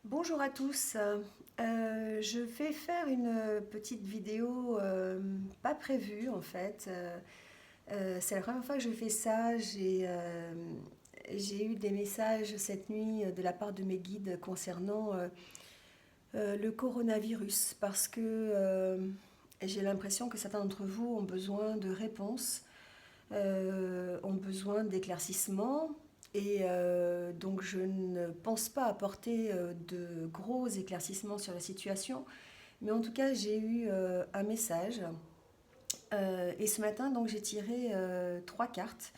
Bonjour à tous. Je vais faire une petite vidéo pas prévue en fait. C'est la première fois que je fais ça. J'ai eu des messages cette nuit de la part de mes guides concernant le coronavirus parce que j'ai l'impression que certains d'entre vous ont besoin de réponses, ont besoin d'éclaircissements. Et donc je ne pense pas apporter de gros éclaircissements sur la situation, mais en tout cas j'ai eu un message. Et ce matin donc j'ai tiré trois cartes.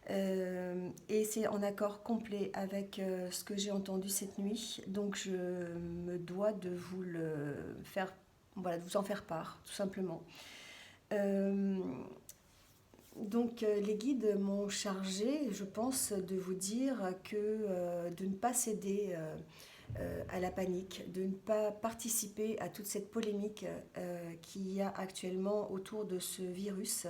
Et c'est en accord complet avec ce que j'ai entendu cette nuit. Donc je me dois de vous le faire, voilà, de vous en faire part, tout simplement. Euh, les guides m'ont chargé, je pense, de vous dire que de ne pas céder à la panique, de ne pas participer à toute cette polémique qu'il y a actuellement autour de ce virus.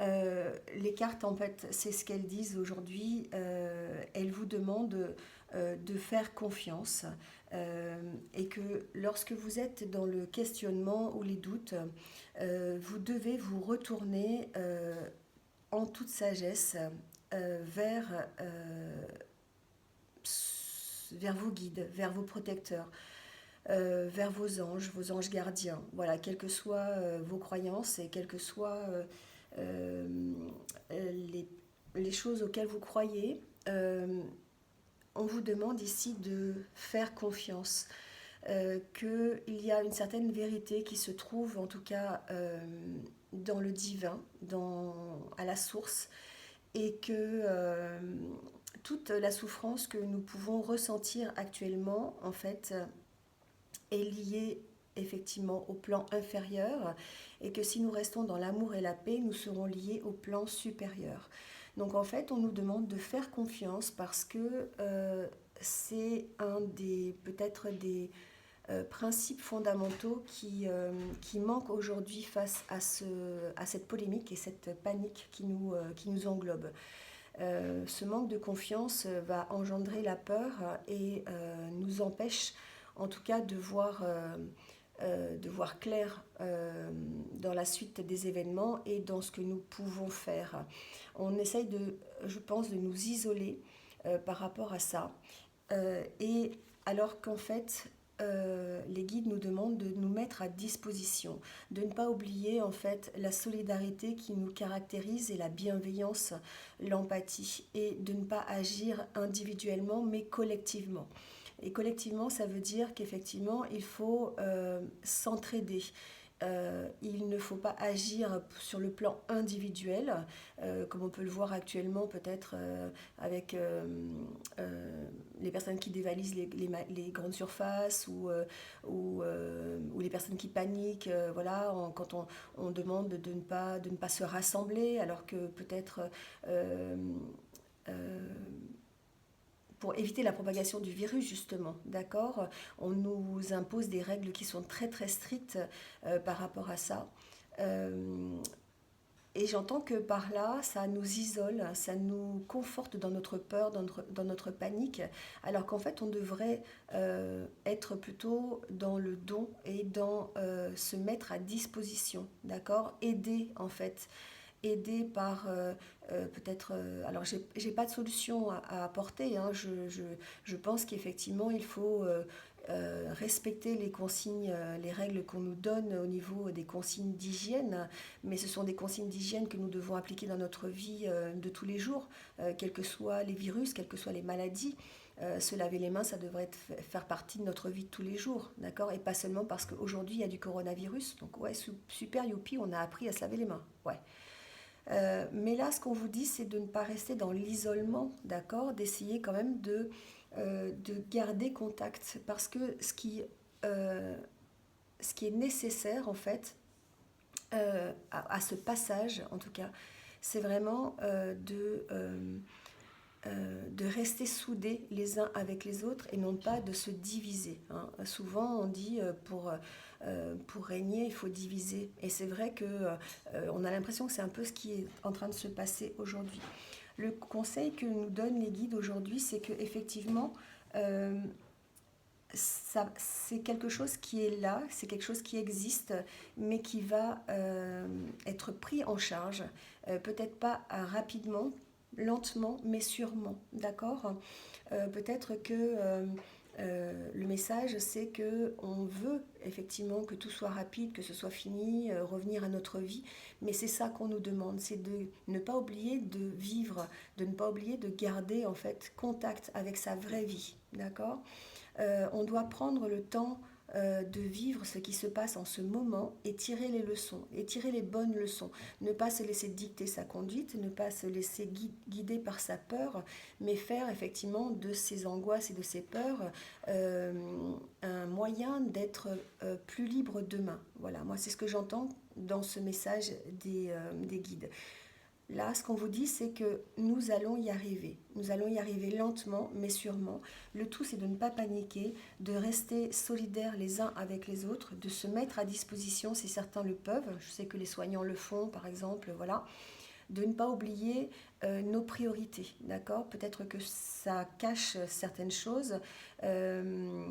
Les cartes, en fait, c'est ce qu'elles disent aujourd'hui. Elles vous demandent de faire confiance et que lorsque vous êtes dans le questionnement ou les doutes, vous devez vous retourner en toute sagesse vers vos guides, vers vos protecteurs, vers vos anges gardiens. Voilà, quelles que soient vos croyances et quelles que soient euh, les, les choses auxquelles vous croyez, on vous demande ici de faire confiance, qu'il y a une certaine vérité qui se trouve en tout cas dans le divin, à la source, et que toute la souffrance que nous pouvons ressentir actuellement, en fait, est liée effectivement au plan inférieur et que si nous restons dans l'amour et la paix, nous serons liés au plan supérieur. Donc en fait, on nous demande de faire confiance parce que c'est un des peut-être des principes fondamentaux qui manquent aujourd'hui face à cette polémique et cette panique qui nous englobe. Ce manque de confiance va engendrer la peur et nous empêche en tout cas de voir clair dans la suite des événements et dans ce que nous pouvons faire. On essaye je pense, de nous isoler par rapport à ça. Et alors qu'en fait, les guides nous demandent de nous mettre à disposition, de ne pas oublier en fait la solidarité qui nous caractérise et la bienveillance, l'empathie, et de ne pas agir individuellement mais collectivement. Et collectivement, ça veut dire qu'effectivement, il faut s'entraider. Il ne faut pas agir sur le plan individuel, comme on peut le voir actuellement peut-être avec les personnes qui dévalisent les grandes surfaces ou les personnes qui paniquent, voilà, quand on demande de ne pas se rassembler alors que peut-être euh, pour éviter la propagation du virus, justement, d'accord. On nous impose des règles qui sont très très strictes par rapport à ça. Euh, et j'entends que par là, ça nous isole, ça nous conforte dans notre peur, dans notre panique, alors qu'en fait, on devrait être plutôt dans le don et dans se mettre à disposition, d'accord. Aider, en fait, aidé par peut-être... alors, j'ai pas de solution à apporter, hein. Je pense qu'effectivement, il faut respecter les consignes, les règles qu'on nous donne au niveau des consignes d'hygiène, mais ce sont des consignes d'hygiène que nous devons appliquer dans notre vie de tous les jours, quels que soient les virus, quelles que soient les maladies. Se laver les mains, ça devrait faire partie de notre vie de tous les jours, d'accord. Et pas seulement parce qu'aujourd'hui, il y a du coronavirus. Donc, ouais, super, youpi, on a appris à se laver les mains. Ouais. Mais là, ce qu'on vous dit, c'est de ne pas rester dans l'isolement, d'accord, d'essayer quand même de garder contact. Parce que euh, ce qui est nécessaire, en fait, à ce passage, en tout cas, c'est vraiment de rester soudés les uns avec les autres et non pas de se diviser, hein. Souvent, on dit pour régner, il faut diviser. Et c'est vrai que on a l'impression que c'est un peu ce qui est en train de se passer aujourd'hui. Le conseil que nous donnent les guides aujourd'hui, c'est que effectivement, ça, c'est quelque chose qui est là, c'est quelque chose qui existe, mais qui va être pris en charge, peut-être pas rapidement, lentement, mais sûrement, d'accord? Peut-être que le message, c'est que on veut effectivement que tout soit rapide, que ce soit fini, revenir à notre vie, mais c'est ça qu'on nous demande, c'est de ne pas oublier de vivre, de ne pas oublier de garder en fait contact avec sa vraie vie, d'accord? On doit prendre le temps de vivre ce qui se passe en ce moment et tirer les leçons, et tirer les bonnes leçons. Ne pas se laisser dicter sa conduite, ne pas se laisser guider par sa peur, mais faire effectivement de ses angoisses et de ses peurs euh, un moyen d'être plus libre demain. Voilà, moi c'est ce que j'entends dans ce message des guides. Là, ce qu'on vous dit, c'est que nous allons y arriver. Nous allons y arriver lentement, mais sûrement. Le tout, c'est de ne pas paniquer, de rester solidaires les uns avec les autres, de se mettre à disposition si certains le peuvent. Je sais que les soignants le font, par exemple, voilà. De ne pas oublier nos priorités, d'accord? Peut-être que ça cache certaines choses. Euh,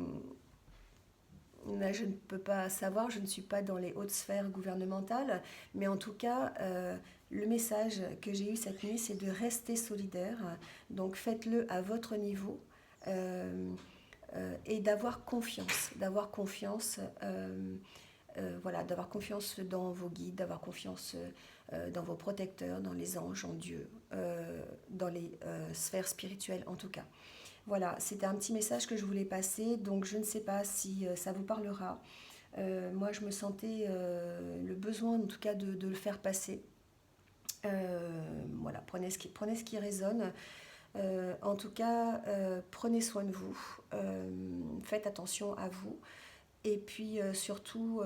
Là, je ne peux pas savoir, je ne suis pas dans les hautes sphères gouvernementales, mais en tout cas, le message que j'ai eu cette nuit, c'est de rester solidaire. Donc faites-le à votre niveau et d'avoir confiance, voilà, d'avoir confiance dans vos guides, d'avoir confiance dans vos protecteurs, dans les anges, en Dieu, dans les sphères spirituelles en tout cas. Voilà, c'était un petit message que je voulais passer, donc je ne sais pas si ça vous parlera. Moi, je me sentais le besoin, en tout cas, de le faire passer. Voilà, prenez ce qui résonne. En tout cas, prenez soin de vous, faites attention à vous, et puis surtout,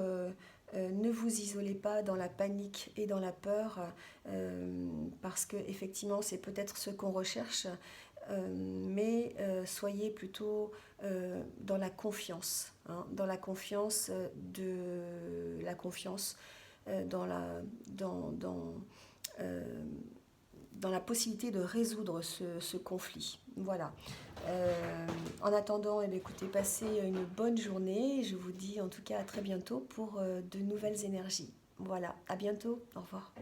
ne vous isolez pas dans la panique et dans la peur, parce que effectivement, c'est peut-être ce qu'on recherche, mais soyez plutôt dans la confiance, hein, dans la confiance de la confiance dans euh, dans la possibilité de résoudre ce conflit. Voilà. En attendant, eh bien, écoutez, passez une bonne journée. Je vous dis en tout cas à très bientôt pour de nouvelles énergies. Voilà, à bientôt. Au revoir.